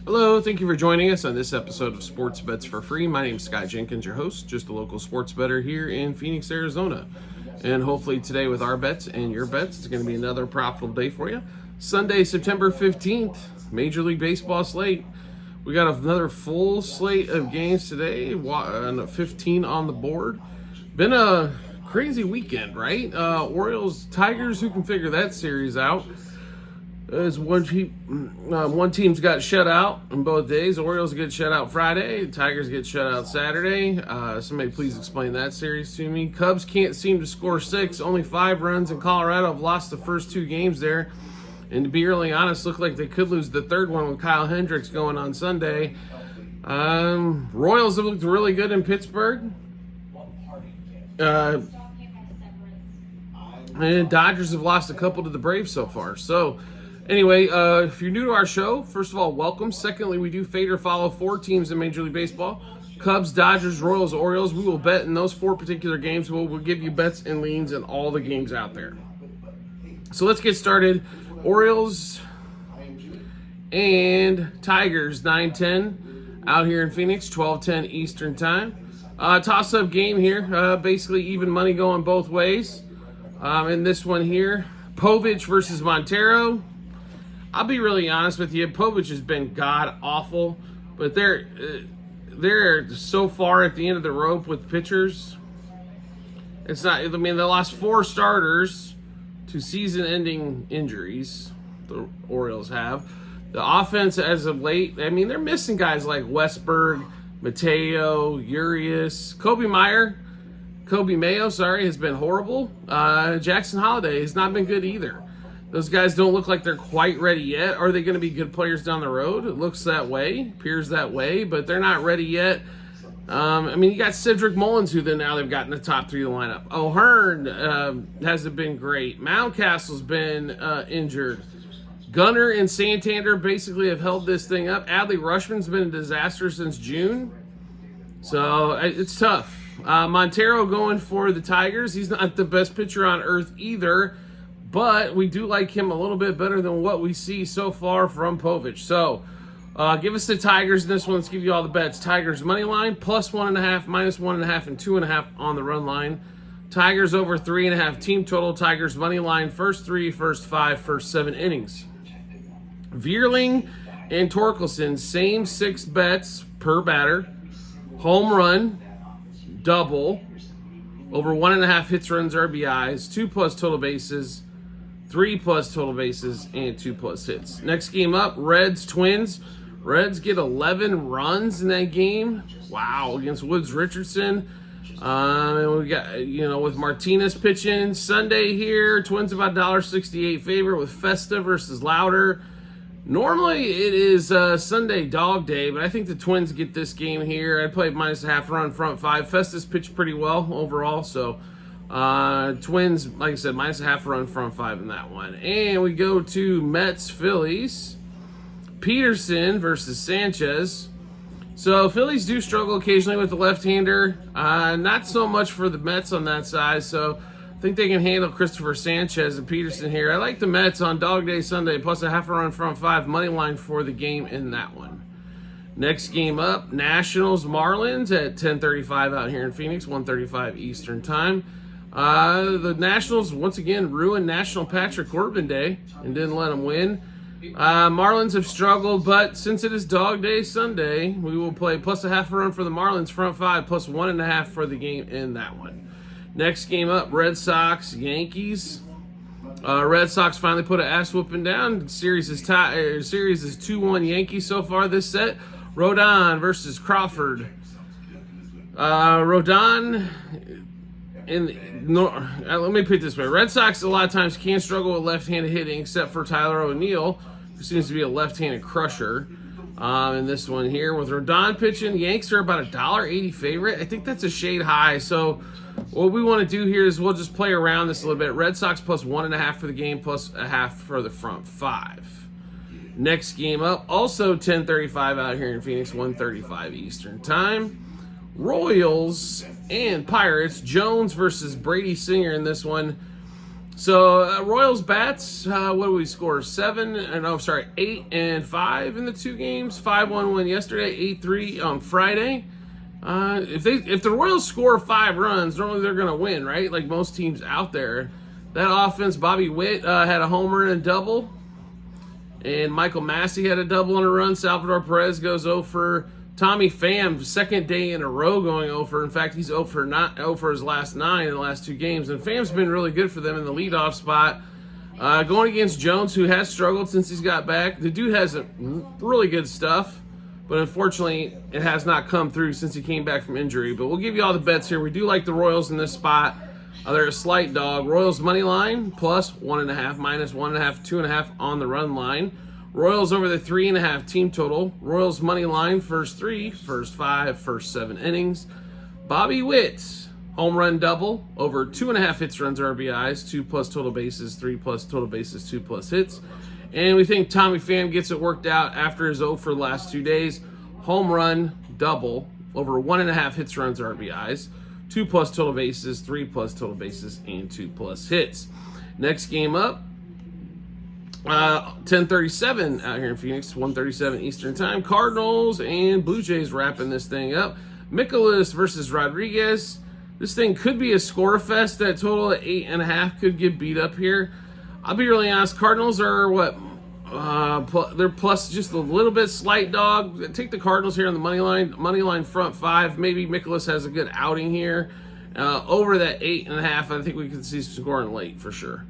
Hello, thank you for joining us on this episode of Sports Bets for Free. My name is Scott Jenkins, your host, just a local sports bettor here in Phoenix, Arizona. And hopefully today with our bets and your bets, it's going to be another profitable day for you. Sunday, September 15th, Major League Baseball slate. We got another full slate of games today, 15 on the board. Been a crazy weekend, right? Orioles, Tigers, who can figure that series out? As one team's got shut out on both days. Orioles get shut out Friday. Tigers get shut out Saturday. Somebody please explain that series to me. Cubs can't seem to score 6. Only 5 runs in Colorado. Have lost the first 2 games there. And to be really honest, look like they could lose the third one with Kyle Hendricks going on Sunday. Royals have looked really good in Pittsburgh. And Dodgers have lost a couple to the Braves so far. So, anyway, if you're new to our show, first of all, welcome. Secondly, we do fade or follow 4 teams in Major League Baseball. Cubs, Dodgers, Royals, Orioles. We will bet in those 4 particular games. We'll give you bets and leans in all the games out there. So let's get started. Orioles and Tigers, 9-10 out here in Phoenix, 12:10 Eastern Time. Toss-up game here. Basically even money going both ways. In this one here, Povich versus Montero. I'll be really honest with you. Povich has been god-awful, but they're so far at the end of the rope with pitchers. It's not. I mean, they lost 4 starters to season-ending injuries. The Orioles have. The offense, as of late, I mean, they're missing guys like Westberg, Mateo, Urias, Kobe Mayo, has been horrible. Jackson Holiday has not been good either. Those guys don't look like they're quite ready yet. Are they going to be good players down the road? It looks that way, appears that way, but they're not ready yet. I mean, you got Cedric Mullins, who then now they've got in the top 3 of the lineup. O'Hearn hasn't been great. Mountcastle's been injured. Gunnar and Santander basically have held this thing up. Adley Rutschman's been a disaster since June. So it's tough. Montero going for the Tigers. He's not the best pitcher on earth either, but we do like him a little bit better than what we see so far from Povich. So give us the Tigers in this one. Let's give you all the bets. Tigers money line, plus 1.5, minus 1.5, and 2.5 on the run line. Tigers over 3.5 team total. Tigers money line, first 3, first 5, first 7 innings. Vierling and Torkelson, same 6 bets per batter. Home run, double, over 1.5 hits, runs, RBIs, 2+ total bases, 3+ total bases, and 2+ hits. Next game up, Reds, Twins. Reds get 11 runs in that game. Wow, against Woods Richardson. And we got, with Martinez pitching Sunday here. Twins about $1.68 favorite with Festa versus Louder. Normally it is Sunday dog day, but I think the Twins get this game here. I played minus a half run front 5. Festa's pitched pretty well overall, so Twins, like I said, minus a half run front 5 in that one. And we go to Mets, Phillies. Peterson versus Sanchez. So Phillies do struggle occasionally with the left-hander. Not so much for the Mets on that side, so I think they can handle Christopher Sanchez and Peterson here. I like the Mets on Dog Day Sunday, plus a half a run front 5, money line for the game in that one. Next game up, Nationals, Marlins at 10:35 out here in Phoenix, 1:35 Eastern Time. The Nationals, once again, ruined National Patrick Corbin Day and didn't let them win. Marlins have struggled, but since it is Dog Day Sunday, we will play plus a half a run for the Marlins, front 5, plus 1.5 for the game in that one. Next game up, Red Sox, Yankees. Red Sox finally put an ass whooping down. Series is 2-1 Yankees so far this set. Rodon versus Crawford. Rodon, let me put it this way. Red Sox a lot of times can struggle with left-handed hitting, except for Tyler O'Neill, who seems to be a left-handed crusher. In this one here, with Rodon pitching, Yanks are about $1.80 favorite. I think that's a shade high, so what we want to do here is we'll just play around this a little bit. Red Sox plus 1.5 for the game, plus a half for the front 5. Next game up, also 10:35 out here in Phoenix, 1:35 Eastern Time. Royals and Pirates. Jones versus Brady Singer in this one. So Royals bats, what do we score? 8 and 5 in the 2 games. 5-1 win yesterday, 8-3 on Friday. If the Royals score 5 runs, normally they're gonna win, right? Like most teams out there. That offense, Bobby Witt had a homer and a double, and Michael Massey had a double and a run. Salvador Perez goes 0 for. Tommy Pham, second day in a row going 0 for. In fact, he's 0 for his last 9 in the last 2 games. And Pham's been really good for them in the leadoff spot. Going against Jones, who has struggled since he's got back. The dude has really good stuff, but unfortunately, it has not come through since he came back from injury. But we'll give you all the bets here. We do like the Royals in this spot. They're a slight dog. Royals money line plus 1.5, minus 1.5, 2.5 on the run line. Royals over the 3.5 team total. Royals money line, first 3, first 5, first 7 innings. Bobby Witt, home run double, over 2.5 hits, runs, RBIs, 2 plus total bases, 3 plus total bases, 2 plus hits. And we think Tommy Pham gets it worked out after his 0 for the last 2 days. Home run double, over 1.5 hits, runs, RBIs, 2 plus total bases, 3 plus total bases, and 2 plus hits. Next game up. 10:37 out here in Phoenix, 1:37 Eastern Time. Cardinals and Blue Jays wrapping this thing up. Mikolas versus Rodriguez. This thing could be a score fest. That total at 8.5 could get beat up here. I'll be really honest. Cardinals are what? They're plus just a little bit, slight dog. Take the Cardinals here on the money line. Money line front 5. Maybe Mikolas has a good outing here. Over that 8.5, I think we could see some scoring late for sure.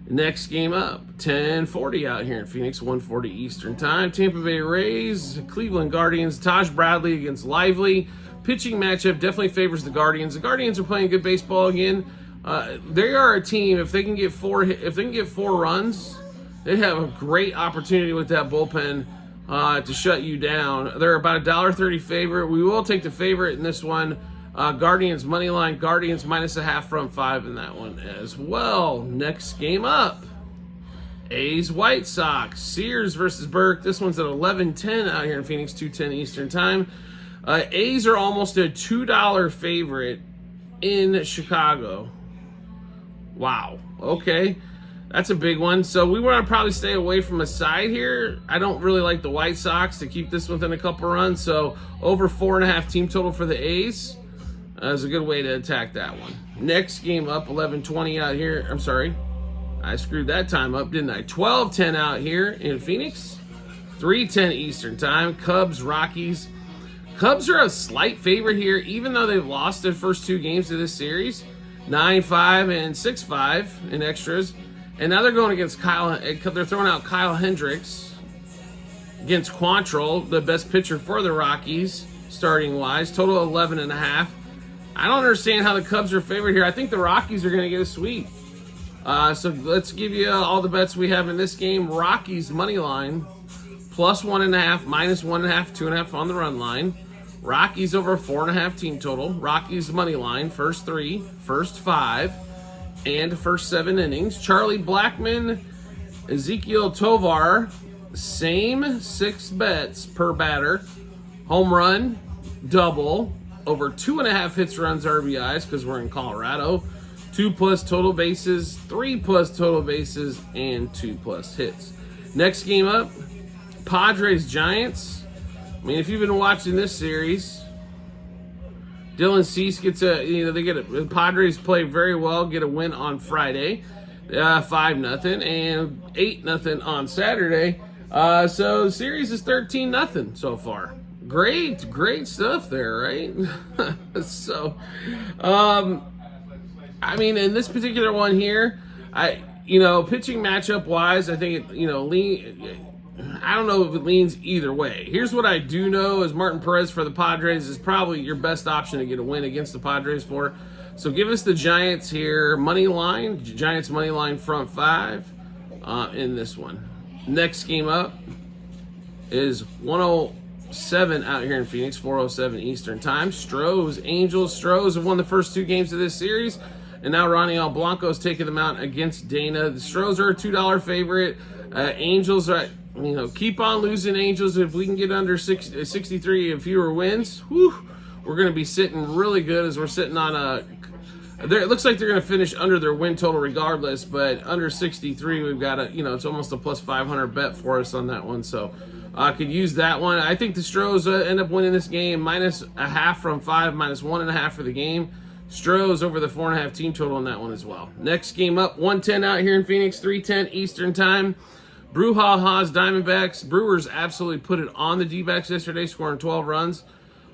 Next game up, 10:40 out here in Phoenix, 1:40 Eastern Time. Tampa Bay Rays, Cleveland Guardians, Taj Bradley against Lively. Pitching matchup definitely favors the Guardians. The Guardians are playing good baseball again. They are a team. If they can get 4 runs, they have a great opportunity with that bullpen to shut you down. They're about $1.30 favorite. We will take the favorite in this one. Guardians money line, Guardians minus 0.5 front 5 in that one as well. Next game up, A's White Sox, Sears versus Burke. This one's at 11:10 out here in Phoenix, 2:10 Eastern Time. A's are almost a $2 favorite in Chicago. Wow. Okay. That's a big one. So we want to probably stay away from a side here. I don't really like the White Sox to keep this within a couple runs. So over 4.5 team total for the A's. That's a good way to attack that one. Next game up, 11:20 out here. I'm sorry. I screwed that time up, didn't I? 12:10 out here in Phoenix. 3:10 Eastern Time. Cubs, Rockies. Cubs are a slight favorite here, even though they've lost their first 2 games of this series. 9-5 and 6-5 in extras. And now they're going against they're throwing out Kyle Hendricks against Quantrill, the best pitcher for the Rockies, starting wise. Total 11.5. I don't understand how the Cubs are favored here. I think the Rockies are going to get a sweep. So let's give you all the bets we have in this game. Rockies money line, plus 1.5, minus 1.5, 2.5 on the run line. Rockies over 4.5 team total. Rockies money line, first 3, first 5, and first 7 innings. Charlie Blackmon, Ezekiel Tovar, same 6 bets per batter. Home run, double, over 2.5 hits, runs, RBIs, because we're in Colorado. 2 plus total bases, 3 plus total bases, and 2 plus hits. Next game up, Padres Giants. I mean, if you've been watching this series, Dylan Cease gets the Padres play very well, get a win on Friday, 5-0, and 8-0 on Saturday. So the series is 13-0 so far. Great stuff there, right? So, I mean, in this particular one here, pitching matchup wise, I think I don't know if it leans either way. Here's what I do know is Martin Perez for the Padres is probably your best option to get a win against the Padres for. So give us the Giants here, money line, Giants money line front 5 in this one. Next game up is 107 out here in Phoenix, 4:07 Eastern Time. Stros, Angels. Stros have won the first 2 games of this series, and now Ronnie Blanco's taking them out against Dana. The Stros are a $2 favorite. Angels are, keep on losing, Angels. If we can get under 63 and fewer wins, we're going to be sitting really good as we're sitting on It looks like they're going to finish under their win total regardless, but under 63, we've got it's almost a plus 500 bet for us on that one. So I could use that one. I think the Stros end up winning this game minus a half from 5, minus 1.5 for the game. Stros over the 4.5 team total on that one as well. Next game up, 110 out here in Phoenix, 3:10 Eastern time. Brouhaha's Diamondbacks. Brewers absolutely put it on the D-backs yesterday, scoring 12 runs.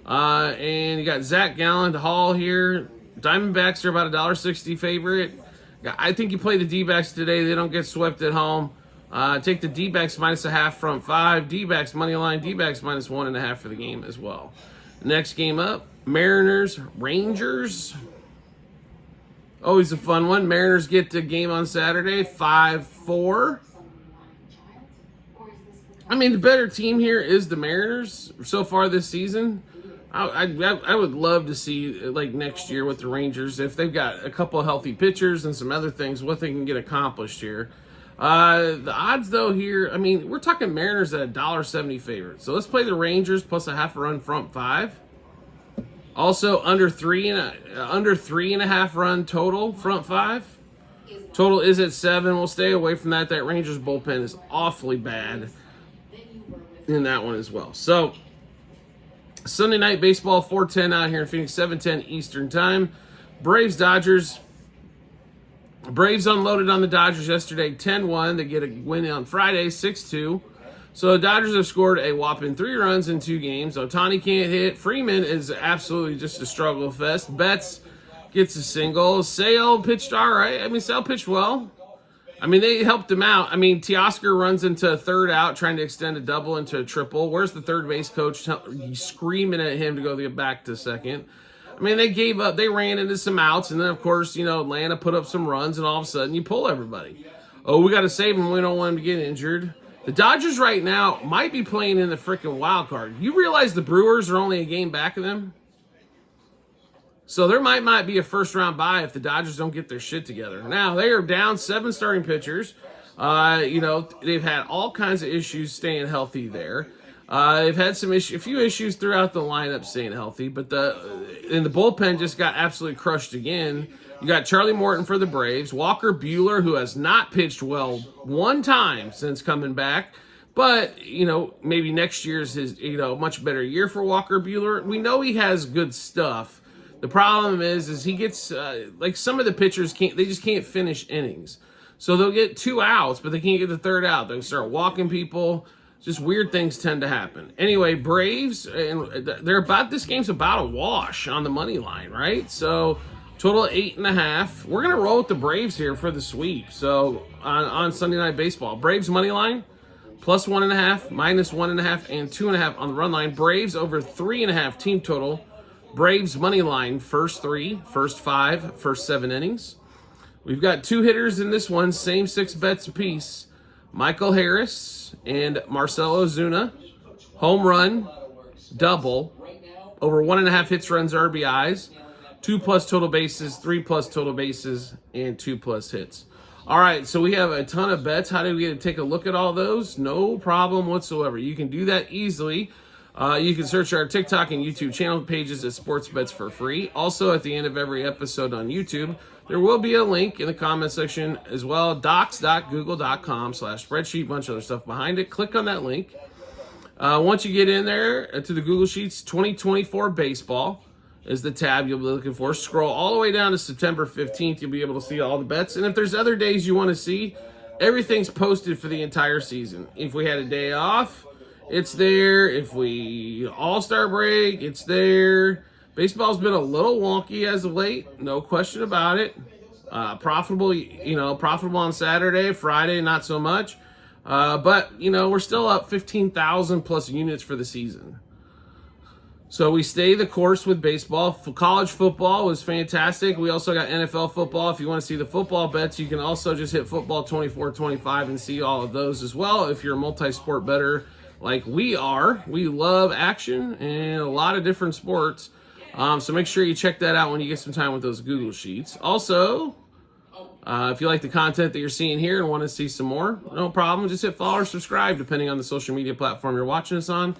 And you got Zach Gallen, Hall here. Diamondbacks are about $1.60 favorite. I think you play the D-backs today. They don't get swept at home. Take the D-backs minus a half from 5. D-backs money line. D-backs minus 1.5 for the game as well. Next game up, Mariners, Rangers. Always a fun one. Mariners get the game on Saturday, 5-4. I mean, the better team here is the Mariners so far this season. I would love to see, like, next year with the Rangers, if they've got a couple of healthy pitchers and some other things, what they can get accomplished here. The odds, though, here, I mean, we're talking Mariners at $1.70 favorite. So let's play the Rangers plus a half a run front 5. Also, under 3.5 run total front 5. Total is at 7. We'll stay away from that. That Rangers bullpen is awfully bad in that one as well. So Sunday night baseball, 4:10 out here in Phoenix, 7:10 Eastern time. Braves, Dodgers. Braves unloaded on the Dodgers yesterday, 10-1. They get a win on Friday, 6-2. So the Dodgers have scored a whopping 3 runs in 2 games. Ohtani can't hit. Freeman is absolutely just a struggle fest. Betts gets a single. Sale pitched all right. I mean, Sale pitched well. I mean, they helped him out. I mean, Teoscar runs into a third out, trying to extend a double into a triple. Where's the third base coach? He's screaming at him to go back to second. I mean, they gave up. They ran into some outs, and then, of course, Atlanta put up some runs, and all of a sudden you pull everybody. Oh, we got to save him. We don't want him to get injured. The Dodgers right now might be playing in the freaking wild card. You realize the Brewers are only a game back of them? So there might be a first-round bye if the Dodgers don't get their shit together. Now, they are down 7 starting pitchers. They've had all kinds of issues staying healthy there. They've had a few issues throughout the lineup staying healthy, but the bullpen just got absolutely crushed again. You got Charlie Morton for the Braves, Walker Buehler, who has not pitched well one time since coming back. But, maybe next year's his, much better year for Walker Buehler. We know he has good stuff. The problem is he gets, some of the pitchers they just can't finish innings. So they'll get 2 outs, but they can't get the third out. They'll start walking people. Just weird things tend to happen. Anyway, Braves, and this game's about a wash on the money line, right? So total 8.5. We're going to roll with the Braves here for the sweep. So on Sunday Night Baseball, Braves money line, plus 1.5, minus 1.5, and 2.5 on the run line. Braves over 3.5 team total. Braves money line, first 3, first 5, first 7 innings. We've got 2 hitters in this one, same 6 bets apiece. Michael Harris and Marcelo Ozuna. Home run, double, over 1.5 hits, runs, RBIs. 2+ total bases, 3+ total bases, and 2+ hits. All right, so we have a ton of bets. How do we get to take a look at all those? No problem whatsoever. You can do that easily. You can search our TikTok and YouTube channel pages at Sports Bets for free. Also, at the end of every episode on YouTube, there will be a link in the comment section as well, docs.google.com/spreadsheet, bunch of other stuff behind it. Click on that link. Once you get in there to the Google Sheets, 2024 baseball is the tab you'll be looking for. Scroll all the way down to September 15th. You'll be able to see all the bets. And if there's other days you want to see, everything's posted for the entire season. If we had a day off, it's there. If we all-star break, it's there. Baseball's been a little wonky as of late, no question about it. Profitable on Saturday, Friday, not so much. But we're still up 15,000 plus units for the season. So we stay the course with baseball. College football was fantastic. We also got NFL football. If you want to see the football bets, you can also just hit football 24-25 and see all of those as well. If you're a multi-sport bettor like we are, we love action and a lot of different sports. So make sure you check that out when you get some time with those Google Sheets. Also, if you like the content that you're seeing here and want to see some more, no problem. Just hit follow or subscribe depending on the social media platform you're watching us on.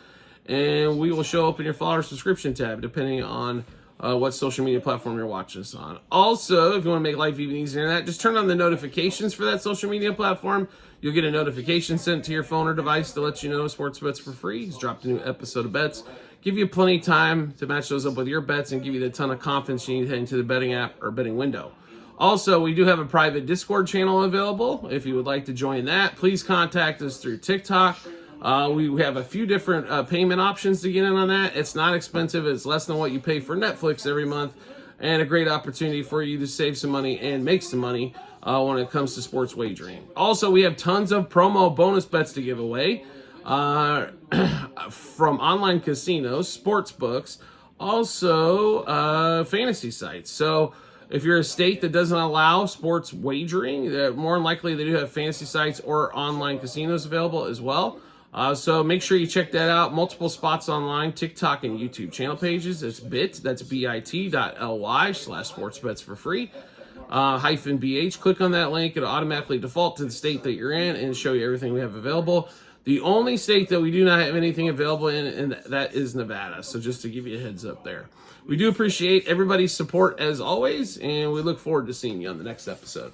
And we will show up in your follow or subscription tab depending on what social media platform you're watching us on. Also, if you want to make life even easier than that, just turn on the notifications for that social media platform. You'll get a notification sent to your phone or device to let you know sports bets for free. He's dropped a new episode of bets. Give you plenty of time to match those up with your bets and give you the ton of confidence you need to head into the betting app or betting window. Also, we do have a private Discord channel available. If you would like to join that, please contact us through TikTok. We have a few different payment options to get in on that. It's not expensive. It's less than what you pay for Netflix every month, and a great opportunity for you to save some money and make some money when it comes to sports wagering. Also, we have tons of promo bonus bets to give away from online casinos, sports books, also fantasy sites. So if you're a state that doesn't allow sports wagering, more than likely they do have fantasy sites or online casinos available as well. So make sure you check that out. Multiple spots online, TikTok and YouTube channel pages. It's that's bit.ly/sportsbets for free. -BH. Click on that link. It'll automatically default to the state that you're in and show you everything we have available. The only state that we do not have anything available in, and that is Nevada. So just to give you a heads up there. We do appreciate everybody's support as always, and we look forward to seeing you on the next episode.